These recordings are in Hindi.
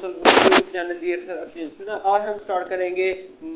यूट्यूब चैनल जी। आज हम स्टार्ट करेंगे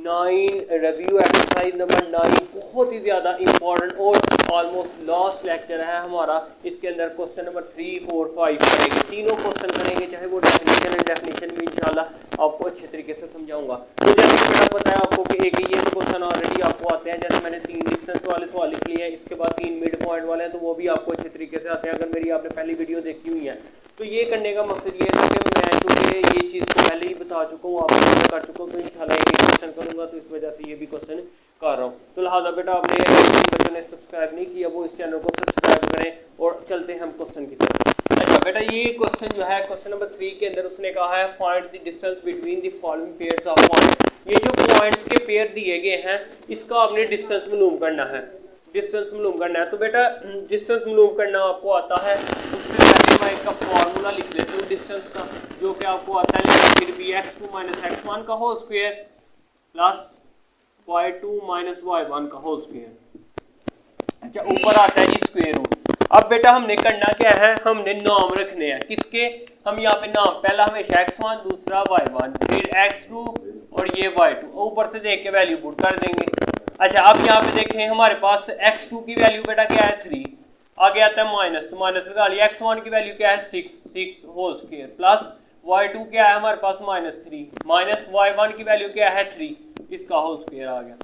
9 रिव्यू एक्सरसाइज नंबर 9। बहुत ही ज़्यादा इंपॉर्टेंट और ऑलमोस्ट लास्ट लेक्चर है हमारा। इसके अंदर क्वेश्चन नंबर 3, 4, 5 करेंगे, तीनों क्वेश्चन करेंगे, चाहे वो डेफिनेशन एंड डेफिनेशन भी इंशाल्लाह आपको अच्छे तरीके से समझाऊंगा। तो जैसे कि मैंने बताया आपको कि एक ये क्वेश्चन ऑलरेडी आपको आते हैं, जैसे मैंने 3 डिस्टेंस वाले सवाल लिख लिए हैं, इसके बाद 3 मिड पॉइंट वाले हैं, तो वो भी आपको अच्छे तरीके से आते हैं अगर मेरी आपने पहली वीडियो देखी हुई है। तो ये करने का मकसद ये था कि मैं क्योंकि ये चीज़ को पहले ही बता चुका हूँ, आपको कर चुका हूँ, तो इंशाल्लाह एक क्वेश्चन करूँगा, तो इस वजह से ये भी क्वेश्चन कर रहा हूँ। तो लिहाजा बेटा आपने बच्चों ने सब्सक्राइब नहीं किया वो इस चैनल को सब्सक्राइब करें और चलते हैं हम क्वेश्चन की तरफ। अच्छा बेटा, ये क्वेश्चन जो है क्वेश्चन नंबर 3 के अंदर उसने कहा है find the distance between the following pairs of point. ये जो पॉइंट्स के पेयर दिए गए हैं इसका आपने डिस्टेंस मालूम करना है, डिस्टेंस मालूम करना है। तो बेटा डिस्टेंस मालूम करना आपको आता है, उससे पहले मैं इसका फॉर्मूला लिख लेता हूँ डिस्टेंस का, जो कि आपको आता है फिर भी x2 - x1 का whole square plus y2 - y1 का होल स्क्वायर। अच्छा, ऊपर आता है जी स्क्वायर रूट। अब बेटा हमने करना क्या है, हमने नाम रखने हैं किसके, हम यहाँ पे नाम पहला हमेशा x1, दूसरा y1, फिर x2 और ये y2, ऊपर से देख के वैल्यू पुट कर देंगे। अच्छा, अब यहाँ पे देखें हमारे पास x2 की वैल्यू बेटा क्या है 3, आगे आता है माइनस, तो माइनस लगा लिया। x1 की वैल्यू क्या है 6 होल स्क्वायर प्लस y2 क्या है हमारे पास -3 माइनस y1 की वैल्यू क्या है 3, इसका होल स्क्वायर आ गया।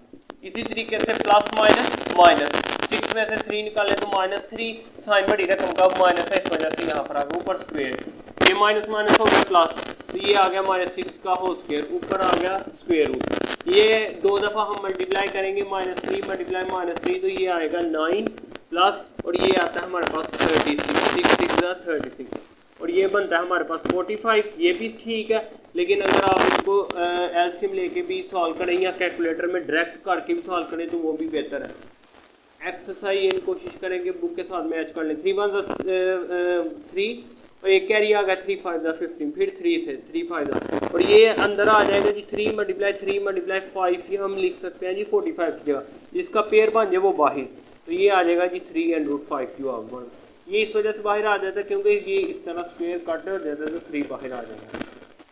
इसी तरीके से प्लस माइनस माइनस, 6 में से 3 निकालें तो -3, साइन बड़ी रकम का माइनस है इस वजह से यहाँ पर आ गया ऊपर स्क्वायर, ये माइनस माइनस हो गया प्लस, तो ये आ गया -6 का होल स्क्वायर, ऊपर आ गया स्क्वायर रूट। ये 2 दफ़ा हम मल्टीप्लाई करेंगे, -3 मल्टीप्लाई -3, तो ये आएगा 9 प्लस और ये आता है हमारे पास 36, 6 6 36 और ये बनता है हमारे पास 45। ये भी ठीक है, लेकिन अगर आप इसको एलसीएम लेके भी सॉल्व करें या कैलकुलेटर में डायरेक्ट करके भी सॉल्व करें तो वो भी बेहतर है। एक्सरसाइज ये कोशिश करेंगे बुक के साथ मैच कर लें। 3 1 3 और एक कैरी आ गया 3 5 15, फिर 3 से 3 5 और ये अंदर आ जाएगा जी 3 × 5, ये हम लिख सकते हैं जी 45 की जगह, जिसका पेयर बन जाए वो बाहर, तो ये आ जाएगा जी 3√5 जो ये इस वजह से बाहर आ जाता है क्योंकि ये इस तरह स्क्वायर कट हो जाता है, तो 3 बाहर आ जाएगा।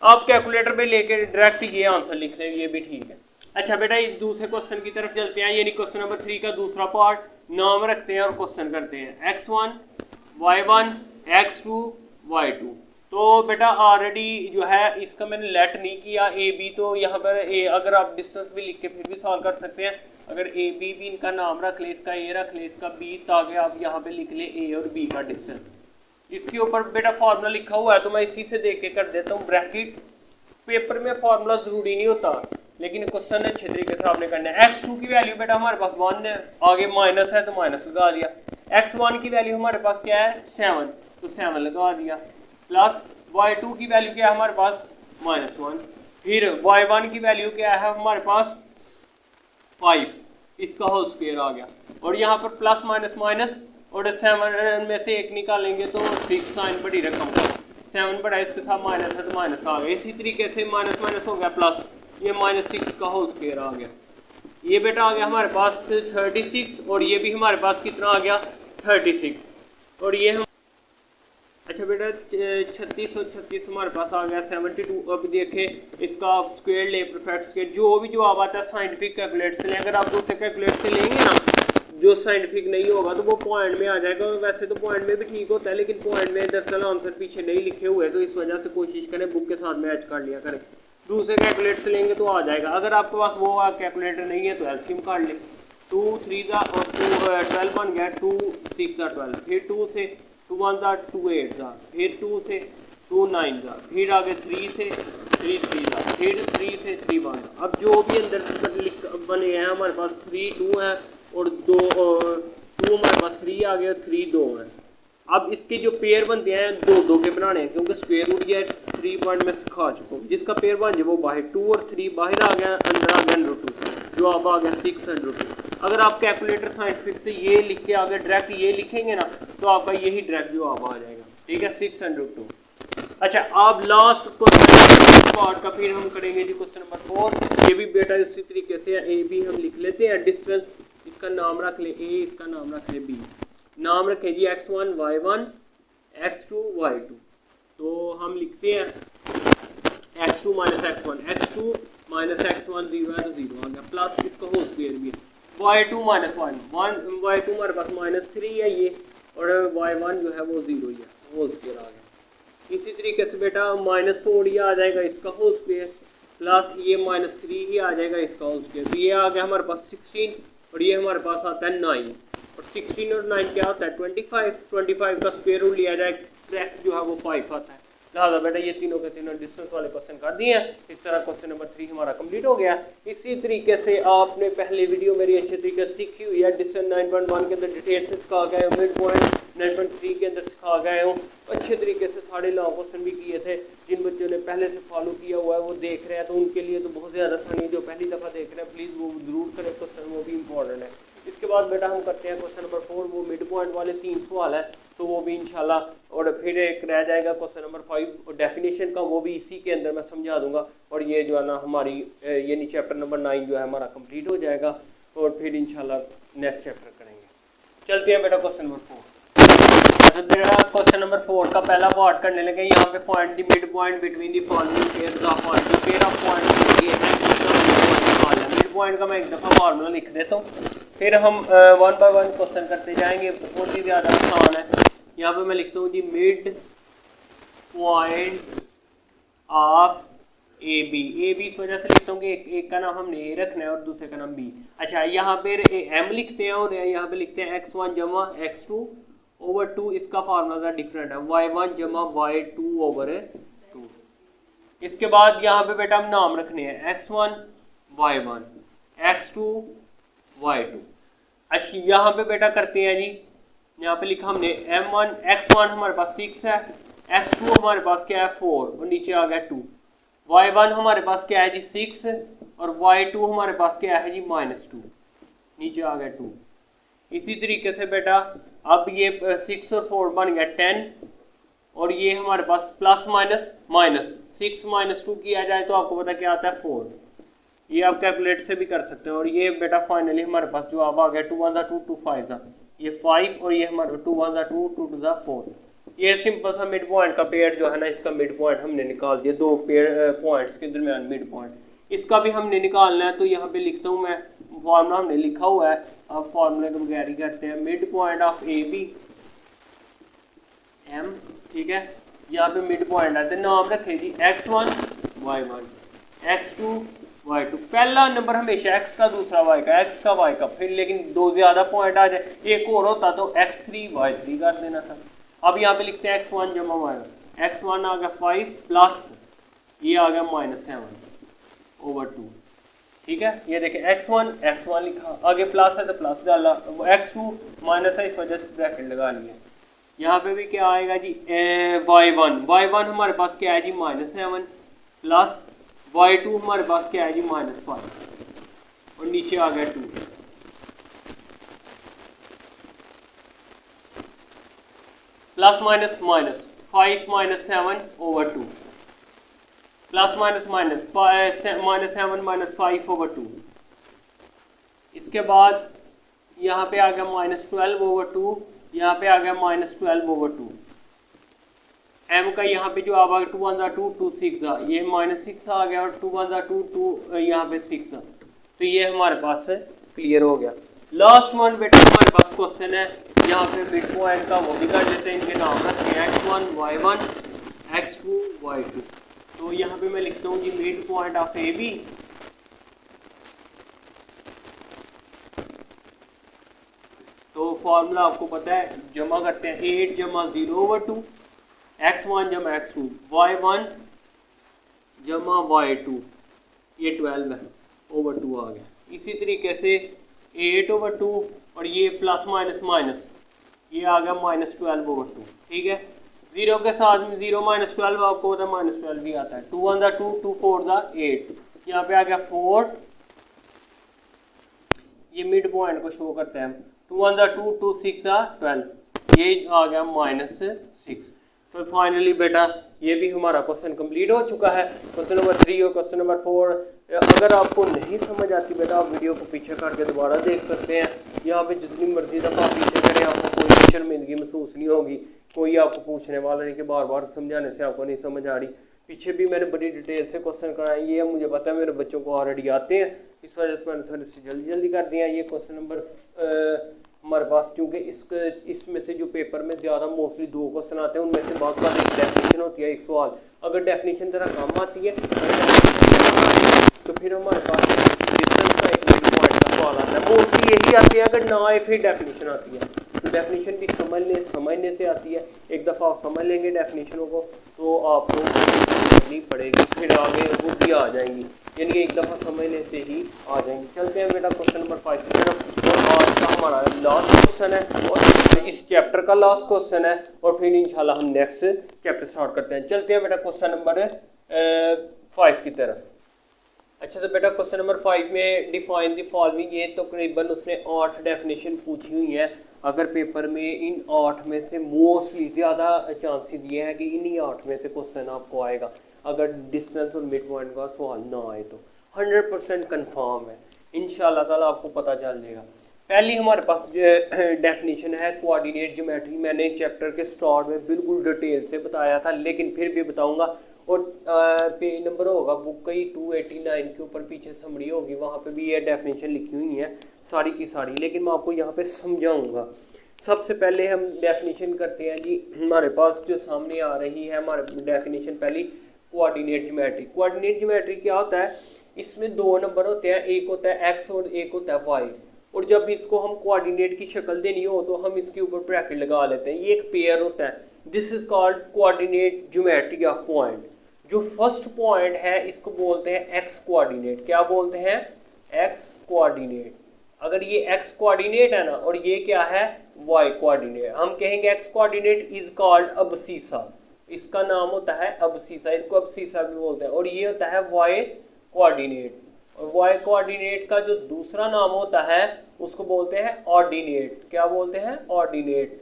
आप कैलकुलेटर पे लेके डायरेक्ट ये आंसर लिख लें, ये भी ठीक है। अच्छा बेटा, इस दूसरे क्वेश्चन की तरफ चलते हैं, यानी क्वेश्चन नंबर 3 का दूसरा पार्ट। नाम रखते हैं और क्वेश्चन करते हैं x1 y1 x2 y2। तो बेटा ऑलरेडी जो है इसका मैंने लेट नहीं किया ए बी, तो यहाँ पर ए अगर आप डिस्टेंस भी लिख के फिर भी सॉल्व कर सकते हैं। अगर ए बी भी इनका नाम रख ले, इसका ए रख ले, इसका बी, ताकि आप यहाँ पे लिख ले ए और बी का डिस्टेंस। इसके ऊपर बेटा फार्मूला लिखा हुआ है तो मैं इसी से देख के कर देता हूँ। ब्रैकेट पेपर में फार्मूला जरूरी नहीं होता, लेकिन क्वेश्चन अच्छे तरीके से आपने करना है। x2 की वैल्यू बेटा हमारे पास 1 है, आगे माइनस है तो माइनस लगा दिया। x1 की वैल्यू हमारे पास क्या है 7, तो 7 लगा दिया, प्लस y2 की वैल्यू क्या है हमारे पास -1, फिर y1 की वैल्यू क्या है हमारे पास 5, इसका होल स्क्वायर आ गया, और यहाँ पर प्लस माइनस माइनस और 7 में से 1 निकालेंगे तो 6, साइन बड़ी रकम का 7 बड़ा इसके साथ माइनस है तो माइनस आ गया। इसी तरीके से माइनस माइनस हो गया प्लस, ये -6 का होल स्क्वायर आ गया। ये बेटा आ गया हमारे पास 36 और ये भी हमारे पास कितना आ गया 36, और ये हम अच्छा बेटा 36 और 36 हमारे पास आ गया 72। अब देखें इसका आप स्क्वायर ले, परफेक्ट स्क्वायर, जो भी जवाब आता है साइंटिफिक कैलकुलेटर से लें। अगर आप दूसरे कैलकुलेटर से लेंगे ना जो साइंटिफिक नहीं होगा तो वो पॉइंट में आ जाएगा। वैसे तो पॉइंट में भी ठीक होता है, लेकिन पॉइंट में दरअसल आंसर पीछे नहीं लिखे हुए, तो इस वजह से कोशिश करें बुक के साथ मैच कर लिया करें। दूसरे कैलकुलेटर से लेंगे तो आ जाएगा। अगर आपके पास वो कैलकुलेटर नहीं है तो एलसीएम काट लें। 2 3 और 12 बन गया, 2 6 12, फिर 2 से 2 1 2 8, फिर 2 से 2 9, फिर आगे 3 से 3 3, फिर 3 से 3 1। अब जो भी अंदर लिख बने हैं हमारे पास 3 2 है और 2 हमारे पास 3 आ गया, 3 2 है। अब इसके जो पेयर बनते हैं 2 2 के बनाने हैं, क्योंकि स्क्वायर रूट या 3 पॉइंट में सिखा चुका हूँ। जिसका पेयर बन जाए वो बाहर, 2 और 3 बाहर आ गया, अंदर आ गया √2, जो अब आ गया 6√2। अगर आप कैलकुलेटर साइंटिफिक से ये लिख के आगे डायरेक्ट ये लिखेंगे ना तो आपका यही डायरेक्ट जवाब आ जाएगा, ठीक है 6√2। अच्छा, अब लास्ट क्वेश्चन पार्ट का फिर हम करेंगे जी क्वेश्चन नंबर 4। ये भी बेटा इसी तरीके से ए बी हम लिख लेते हैं। डिस्टेंस इसका नाम रख ले ए, इसका नाम रख ले बी, नाम रखें जी x1 y1 x2 y2। तो हम लिखते हैं minus x1, x2 minus x1 0 है तो 0 आ गया, प्लस इसका होल स्क्वायर भी है, y2 माइनस y2 हमारे पास -3 है ये, और y1 जो है वो 0 ही है, होल स्क्वायर आ गया। इसी तरीके से बेटा -4 ये आ जाएगा इसका होल स्क्वायर, प्लस ये -3 ही आ जाएगा इसका होल स्क्वायर, तो ये आ गया हमारे पास 16, और ये हमारे पास आता है 9, और 16 और 9 क्या होता है 25 का स्क्वायर रूट लिया जाए, करेक्ट जो है वो 5 आता है। लिहाजा बेटा ये तीनों के तीनों डिस्टेंस वाले क्वेश्चन कर दिए हैं। इस तरह क्वेश्चन नंबर 3 हमारा कंप्लीट हो गया। इसी तरीके से आपने पहले वीडियो मेरी अच्छे तरीके से सीखी हुई है, डिस्टेंस 9.1 के अंदर डिटेल से सिखा गए हूँ, मिड पॉइंट 9.3 के अंदर सिखा गए हूँ, अच्छे तरीके से सारे लॉन्ग क्वेश्चन भी किए थे। जिन बच्चों ने पहले से फॉलो किया हुआ है वो देख रहे हैं तो उनके लिए तो बहुत ज़्यादा आसानी है, जो पहली दफ़ा देख रहे हैं प्लीज़ वो ज़रूर करें क्वेश्चन, वो भी इंपॉर्टेंट है। इसके बाद बेटा हम करते हैं क्वेश्चन नंबर 4, वो मिड पॉइंट वाले 3 सवाल है तो वो भी इंशाल्लाह, और फिर एक रह जाएगा क्वेश्चन नंबर 5 डेफिनेशन का, वो भी इसी के अंदर मैं समझा दूंगा, और ये जो है ना हमारी यानी चैप्टर नंबर 9 जो है हमारा कंप्लीट हो जाएगा, और फिर इंशाल्लाह नेक्स्ट चैप्टर करेंगे। चलते हैं बेटा क्वेश्चन नंबर 4। तो बेटा क्वेश्चन नंबर 4 का पहला पार्ट करने लगे, यहाँ पे find the mid point between the following pairs of point, जो पेयर ऑफ पॉइंट ये है मिड पॉइंट का मैं एक दफ़ा फार्मूला लिख देता हूँ, फिर हम 1 बाय 1 क्वेश्चन करते जाएंगे, बहुत ही ज़्यादा आसान है। यहाँ पे मैं लिखता हूँ G mid point of A B इस वजह से लिखता हूँ कि एक का नाम हमने ए रखना है और दूसरे का नाम बी। अच्छा यहाँ पे एम लिखते हैं और यहाँ पे लिखते हैं x1 जमा x2 ओवर 2, इसका फार्मूला डिफरेंट है, y1 जमा y2 ओवर 2। इसके बाद यहाँ पे बेटा हम नाम रखने हैं x1 y1 x2 y2। अच्छा यहाँ पे बेटा करते हैं जी, यहाँ पे लिखा हमने m1 x1 हमारे पास 6 है, x2 हमारे पास क्या है 4 और नीचे आ गया 2, y1 हमारे पास क्या है जी 6 और y2 हमारे पास क्या है जी -2, नीचे आ गया 2। इसी तरीके से बेटा अब ये 6 और 4 बन गया 10, और ये हमारे पास प्लस माइनस 6 - 2 किया जाए तो आपको पता क्या आता है 4, ये आप कैलकुलेट से भी कर सकते हैं। और ये बेटा फाइनली हमारे पास जवाब आ गया 2 1 2 2 5 ये 5, और ये हमारे 2 1 2 2 2 4। ये सिंपल सा मिड पॉइंट का पेयर जो है ना, इसका मिड पॉइंट हमने निकाल दिया, दो पेयर पॉइंट्स के दरमियान मिड पॉइंट, इसका भी हमने निकालना है। तो यहाँ पे लिखता हूँ मैं, फॉर्मूला हमने लिखा हुआ है, अब फॉर्मूले को बगैर ही करते हैं, mid point of A B M, ठीक है। यहाँ पे मिड पॉइंट आते हैं, नाम रखे जी x1 y1 x2 y2, पहला नंबर हमेशा x का, दूसरा y का, x का y का, फिर लेकिन दो ज्यादा पॉइंट आ जाए, एक और होता तो x3 y3 कर देना था। अब यहाँ पे लिखते हैं x1 जमा y1, x1 आ गया 5 प्लस ये आ गया -7 ओवर 2, ठीक है। ये देखें x1 लिखा, आगे प्लस है तो प्लस डाला, x2 माइनस है इस वजह से ब्रैकेट लगा लिया। यहाँ पे भी क्या आएगा जी y1 हमारे पास क्या है जी -7 प्लस y2 हमारे पास क्या है जी -5 और नीचे आ गया 2, plus minus 5 - 7 over 2 plus minus -7 -5 over 2। इसके बाद यहाँ पे आ गया -12 ओवर 2, यहाँ पे आ गया -12 ओवर 2। m का यहाँ पे जो आ गया 2 1 2 2 6 ये -6 आ गया, और 2 1 2 2 यहाँ पे 6, तो ये हमारे पास क्लियर हो गया। लास्ट वन बेटा हमारे पास क्वेश्चन है, यहाँ पे मिड पॉइंट का वो भी कर लेते हैं, इनके नाम रखते हैं x1 y1 x2 y2। तो यहाँ पे मैं लिखता हूँ G mid point of A B तो फॉर्मूला आपको पता है, जमा करते हैं 8 जमा 0 ओवर 2 x1 जमा x2 y1 जमा y2, ये 12 है ओवर 2 आ गया। इसी तरीके से 8 ओवर 2 और ये प्लस माइनस ये आ गया -12 ओवर 2, ठीक है। 0 के साथ में 0 -12 आपको पता है -12 भी आता है, 2 1 2 2 4 8, यहाँ पे आ गया 4, ये मिड पॉइंट को शो करते हैं, 2 1 2 2 6 12, ये आ गया -6। तो फाइनली बेटा ये भी हमारा क्वेश्चन कंप्लीट हो चुका है। क्वेश्चन नंबर 3 और क्वेश्चन नंबर 4, अगर आपको नहीं समझ आती बेटा आप वीडियो को पीछे करके दोबारा देख सकते हैं। यहाँ पे जितनी मर्जी दफ़ा पीछे करें आपको कोई शर्मिंदगी महसूस नहीं होगी, कोई आपको पूछने वाला नहीं कि बार बार समझाने से आपको नहीं समझ आ रही। पीछे भी मैंने बड़ी डिटेल से क्वेश्चन कराए, ये मुझे पता है मेरे बच्चों को ऑलरेडी आते हैं, इस वजह से मैंने थोड़ी सी जल्दी जल्दी कर दिया। ये क्वेश्चन नंबर हमारे पास, क्योंकि इसमें से जो पेपर में ज़्यादा मोस्टली 2 क्वेश्चन आते हैं, उनमें से बहुत सारी डेफिनेशन होती है, एक सवाल। अगर डेफिनेशन ज़रा कम आती है तो फिर हमारे पास डिस्टेंस का एक पॉइंट का सवाल आता है। मोस्टली यही आती है, अगर ना आए फिर डेफिनेशन आती है। तो डेफिनेशन भी समझने से आती है। एक दफ़ा आप समझ लेंगे डेफिनेशनों को तो आपको समझनी पड़ेगी, फिर आगे वो भी आ जाएंगी, यानी कि एक दफ़ा समझने से ही आ जाएंगी। चलते हैं बेटा क्वेश्चन नंबर 5 की तरफ, और आज का हमारा लास्ट क्वेश्चन है और इस चैप्टर का लास्ट क्वेश्चन है, और फिर इंशाल्लाह हम नेक्स्ट चैप्टर स्टार्ट करते हैं। चलते हैं बेटा क्वेश्चन नंबर 5 की तरफ। अच्छा, तो बेटा क्वेश्चन नंबर 5 में डिफाइन द फॉलोइंग, ये तकरीबन उसने 8 डेफिनेशन पूछी हुई है। अगर पेपर में इन 8 में से मोस्टली ज़्यादा चांसेस दिए हैं कि इन्हीं 8 में से क्वेश्चन आपको आएगा, अगर डिस्टेंस और मिड पॉइंट का सवाल ना आए तो 100% कन्फर्म है, इंशाल्लाह ताला आपको पता चल जाएगा। पहली हमारे पास डेफिनेशन है कोऑर्डिनेट ज्योमेट्री। मैंने चैप्टर के स्टार्ट में बिल्कुल डिटेल से बताया था, लेकिन फिर भी बताऊंगा, और पेज नंबर होगा बुक का ही 289 के ऊपर, पीछे समरी होगी, वहाँ पे भी ये डेफिनेशन लिखी हुई है सारी की सारी, लेकिन मैं आपको यहाँ पे समझाऊंगा। सबसे पहले हम डेफिनेशन करते हैं जी, हमारे पास जो सामने आ रही है हमारे डेफिनेशन पहली कोऑर्डिनेट ज्योमेट्री। कोऑर्डिनेट ज्योमेट्री क्या होता है, इसमें 2 नंबर होते हैं, एक होता है एक्स और एक होता है वाई, और जब इसको हम कोऑर्डिनेट की शक्ल देनी हो तो हम इसके ऊपर ब्रैकेट लगा लेते हैं, ये एक पेयर होता है। This is called coordinate geometry of point. जो फर्स्ट पॉइंट है इसको बोलते हैं एक्स कोऑर्डिनेट। क्या बोलते हैं? X coordinate. अगर ये एक्स कोऑर्डिनेट है ना, और ये क्या है? Y coordinate. हम कहेंगे X coordinate is called abscissa, इसका नाम होता है अबसीसा, इसको अबसीसा भी बोलते हैं। और ये होता है वाई कोऑर्डिनेट, और वाई कोऑर्डिनेट का जो दूसरा नाम होता है उसको बोलते हैं ऑर्डिनेट। क्या बोलते हैं? ऑर्डिनेट।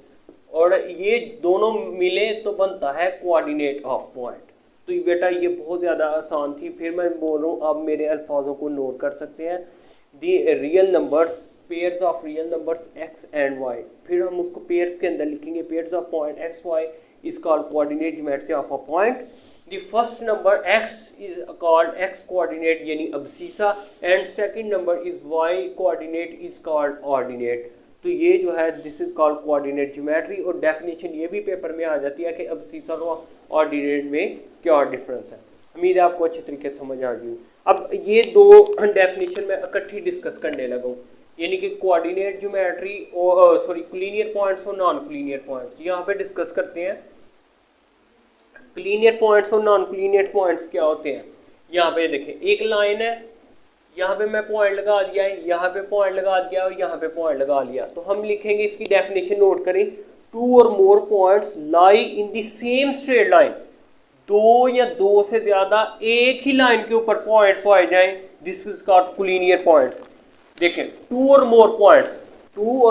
और ये दोनों मिले तो बनता है कोऑर्डिनेट ऑफ पॉइंट। तो ये बेटा ये बहुत ज़्यादा आसान थी, फिर मैं बोल रहा हूँ, आप मेरे अल्फाजों को नोट कर सकते हैं। The real numbers, pairs of real numbers x and y, फिर हम उसको पेयर्स के अंदर लिखेंगे, pairs of point x y is called coordinate geometry of a point. The first number x is called x coordinate यानी abscissa, and second number is y coordinate is called ordinate. तो ये जो है this is called coordinate geometry, और definition ये भी पेपर में आ जाती है कि abscissa और ordinate में क्या डिफरेंस है। उम्मीद है आपको अच्छी तरीके से समझ आ गई। अब ये 2 डेफिनेशन में इकट्ठी डिस्कस करने लगा हूँ, यानी कि कोऑर्डिनेट ज्योमेट्री और कोलिनियर पॉइंट्स और नॉन कोलिनियर पॉइंट्स। यहाँ पे डिस्कस करते हैं कोलिनियर पॉइंट्स और नॉन कोलिनियर पॉइंट्स क्या होते हैं। यहाँ पे देखें, एक लाइन है, यहाँ पे मैं पॉइंट लगा दिया है, यहाँ पे पॉइंट लगा दिया और यहाँ पे पॉइंट लगा लिया, तो हम लिखेंगे, इसकी डेफिनेशन नोट करें, 2 और more points lie in the same straight line. 2 या 2 से ज्यादा एक ही लाइन के ऊपर पॉइंट पाए जाएं, this is called collinear points. देखें, 2 और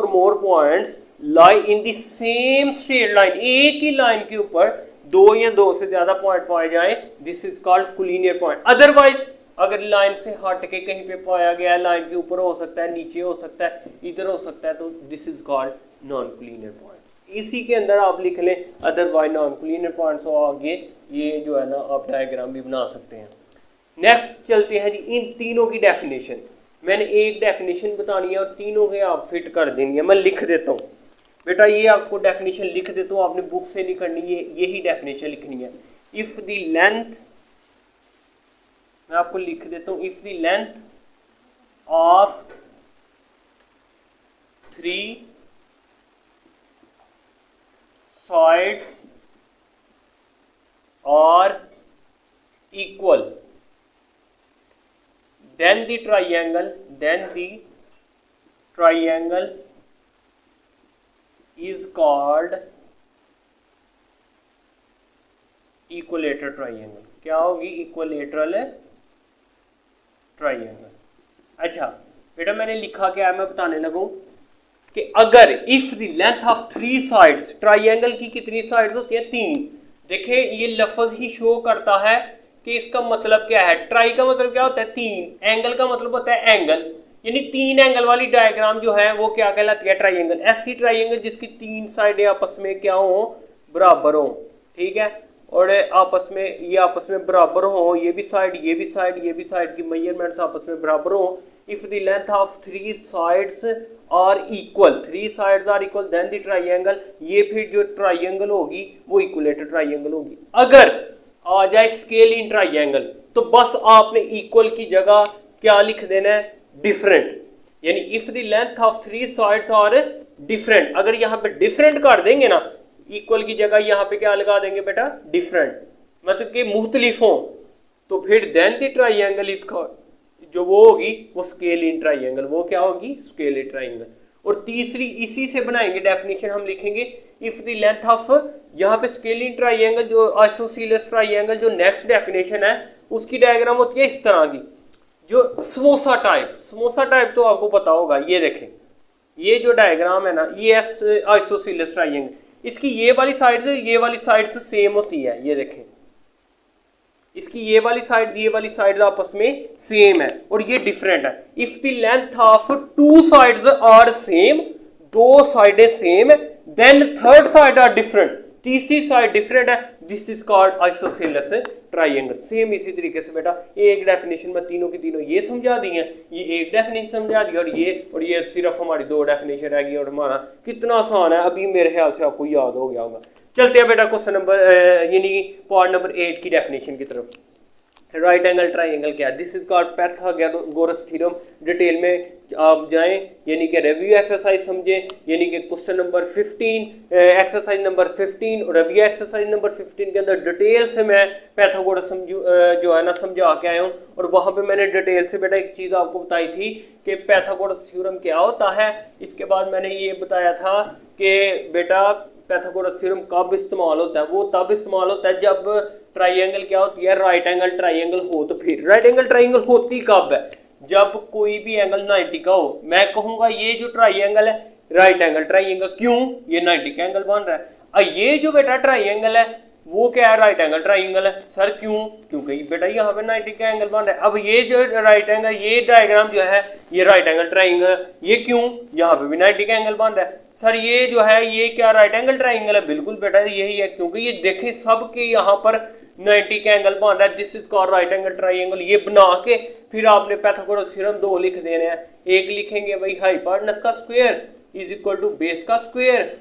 more points lie in the same straight line, एक ही लाइन के ऊपर 2 या 2 से ज्यादा पॉइंट पाए जाएं, this is called collinear point. Otherwise अगर लाइन से हट के कहीं पे पाया गया, लाइन के ऊपर हो सकता है, नीचे हो सकता है, इधर हो सकता है, तो this is called non collinear points. इसी के अंदर आप लिख लें अदरवाइज नॉन कोलिनियर पॉइंट्स, और आगे ये जो है ना आप डायग्राम भी बना सकते हैं। नेक्स्ट चलते हैं जी, इन तीनों की डेफिनेशन। मैंने एक डेफिनेशन बतानी है और तीनों के आप फिट कर देनी है। मैं लिख देता हूँ बेटा, ये आपको डेफिनेशन लिख देता हूँ, आपने बुक से नहीं करनी है, यही डेफिनेशन लिखनी है। इफ द लेंथ, मैं आपको लिख देता हूँ, if the length of 3 sides are equal, then the triangle is called equilateral triangle। क्या होगी? Equilateral triangle. अच्छा बेटा, मैंने लिखा क्या है, मैं बताने लगूं कि अगर if the length of 3 sides, triangle की कितनी साइड्स होती है? 3। देखिए ये लफ्ज ही शो करता है कि इसका मतलब क्या है। ट्राई का मतलब क्या होता है? 3। एंगल का मतलब होता है एंगल, यानी 3 एंगल वाली डायग्राम जो है वो क्या कहलाती है? ट्राइंगल। ऐसी ट्राइंगल जिसकी 3 साइडें आपस में क्या हो? बराबर हो, ठीक है। और आपस में बराबर हो, ये भी साइड की मेजरमेंट्स आपस में बराबर हो। If the length of three sides are equal then the triangle, ये फिर जो ट्राइंगल होगी वो इक्वलेटर ट्राइंगल होगी। अगर आ जाए स्केल इन ट्राइंगल तो बस आपने इक्वल की जगह क्या लिख देना है, डिफरेंट। यानी if the length of three sides are different, अगर यहाँ पे डिफरेंट कर देंगे ना, इक्वल की जगह यहाँ पे क्या लगा देंगे बेटा, डिफरेंट, मतलब कि मुख्तलिफ हो, तो फिर देन द ट्राइंगल इसका जो वो होगी वो स्केल इन ट्राइंगल, वो क्या होगी, स्केल इन ट्राइंगल। और तीसरी इसी से बनाएंगे डेफिनेशन, हम लिखेंगे इफ द लेंथ ऑफ, यहाँ पे स्केल इन ट्राइंगल जो आइसोसेलेस ट्राइंगल जो नेक्स्ट डेफिनेशन है उसकी डायग्राम होती है इस तरह की, जो समोसा टाइप तो आपको पता होगा। ये देखें, ये जो डायग्राम है ना, ये आइसोसेलेस ट्राइंगल, इसकी ये वाली साइड से सेम होती है। ये देखें, इसकी ये वाली साइड आपस में सेम है और ये डिफरेंट है। If the length of two sides are same, दो साइडें सेम है, then third side are different, तीसरी साइड डिफरेंट है, this is called isosceles triangle. Same इसी तरीके से बेटा एक डेफिनेशन में तीनों की तीनों ये समझा दी है, ये एक डेफिनेशन समझा दी और ये सिर्फ हमारी दो डेफिनेशन रह गई और हमारा कितना आसान है, अभी मेरे ख्याल से आपको याद हो गया होगा। चलते हैं बेटा क्वेश्चन नंबर यानी पार्ट नंबर 8 की डेफिनेशन की तरफ। राइट एंगल ट्राइंगल क्या है, this is called Pythagoras theorem. Detail में आप जाएं, यानी कि रिव्यू एक्सरसाइज समझें, यानी कि क्वेश्चन नंबर 15 एक्सरसाइज नंबर 15 और रिव्यू एक्सरसाइज नंबर 15 के अंदर डिटेल से मैं पाइथागोरस जो है ना समझा के आया हूँ। और वहां पे मैंने डिटेल से बेटा एक चीज आपको बताई थी कि पाइथागोरस थ्योरम क्या होता है। इसके बाद मैंने ये बताया था कि बेटा पाइथागोरस थ्योरम कब इस्तेमाल होता है, वो तब इस्तेमाल होता है जब ट्राइंगल क्या होती है, राइट एंगल ट्राइंगल हो। तो फिर राइट एंगल ट्राइंगल होती कब है, जब कोई भी एंगल 90 का हो। मैं कहूंगा ये जो ट्राइंगल है राइट एंगल ट्राइंगल, क्यों, ये 90 का एंगल बन रहा है। ये जो बेटा ट्राइंगल है वो क्या है, राइट एंगल ट्राइंगल है। सर क्यों, क्योंकि बेटा यहाँ पे 90 का एंगल बन रहा है। अब ये जो राइट एंगल, ये डायग्राम जो है ये राइट एंगल ट्राइंगल, ये क्यों, यहाँ पे भी 90 का एंगल बन रहा है। सर ये जो है ये क्या राइट एंगल ट्राइंगल है, बिल्कुल बेटा यही है, क्योंकि ये देखें सबके यहाँ पर 90 का एंगल बन रहा है, this is called right angle triangle. ये बना के फिर आपने पाइथागोरस थ्योरम 2 लिख देने हैं। एक लिखेंगे भाई हाइपोटेनस का square is equal to base का स्क्वायर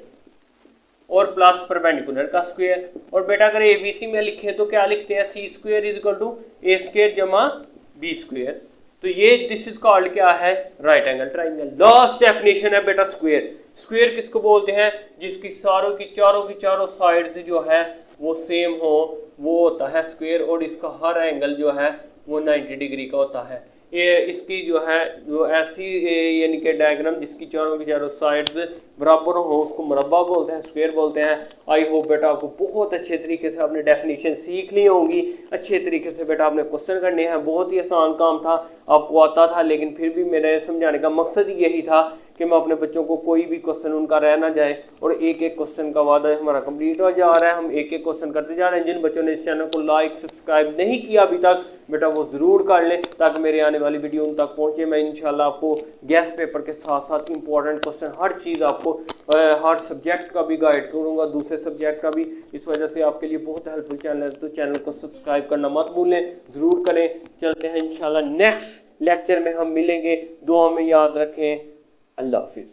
और प्लस परपेंडिकुलर का स्क्वायर। और बेटा अगर एबीसी में लिखे तो क्या लिखते हैं, C square is equal to A square जमा बी स्क्वायर। तो ये दिस इज कॉल्ड क्या है, right angle triangle. Last definition है बेटा स्क्वायर। स्क्वायर किसको बोलते हैं, जिसकी चारों की चारों साइड्स जो है वो सेम हो, वो होता है स्क्वायर। और इसका हर एंगल जो है वो 90 डिग्री का होता है। ये इसकी जो है जो ऐसी यानी कि डायग्राम जिसकी चारों की चारों साइड्स बराबर हो उसको मुरब्बा बोलते हैं, स्क्वायर बोलते हैं। आई होप बेटा आपको बहुत अच्छे तरीके से आपने डेफिनेशन सीख ली होंगी, अच्छे तरीके से बेटा आपने क्वेश्चन करने हैं। बहुत ही आसान काम था, आपको आता था, लेकिन फिर भी मेरे समझाने का मकसद यही था कि मैं अपने बच्चों को कोई भी क्वेश्चन उनका रह ना जाए। और एक एक क्वेश्चन का वादा हमारा कंप्लीट हो जा रहा है, हम एक एक क्वेश्चन करते जा रहे हैं। जिन बच्चों ने इस चैनल को लाइक सब्सक्राइब नहीं किया अभी तक बेटा वो ज़रूर कर लें, ताकि मेरे आने वाली वीडियो उन तक पहुंचे। मैं इंशाल्लाह आपको गेस्ट पेपर के साथ साथ इंपॉर्टेंट क्वेश्चन हर चीज़ आपको हर सब्जेक्ट का भी गाइड करूँगा, दूसरे सब्जेक्ट का भी। इस वजह से आपके लिए बहुत हेल्पफुल चैनल है, तो चैनल को सब्सक्राइब करना मत भूलें, ज़रूर करें। चलते हैं इंशाल्लाह नेक्स्ट लेक्चर में हम मिलेंगे, दुआ में याद रखें। अल्लाह हाफिज़।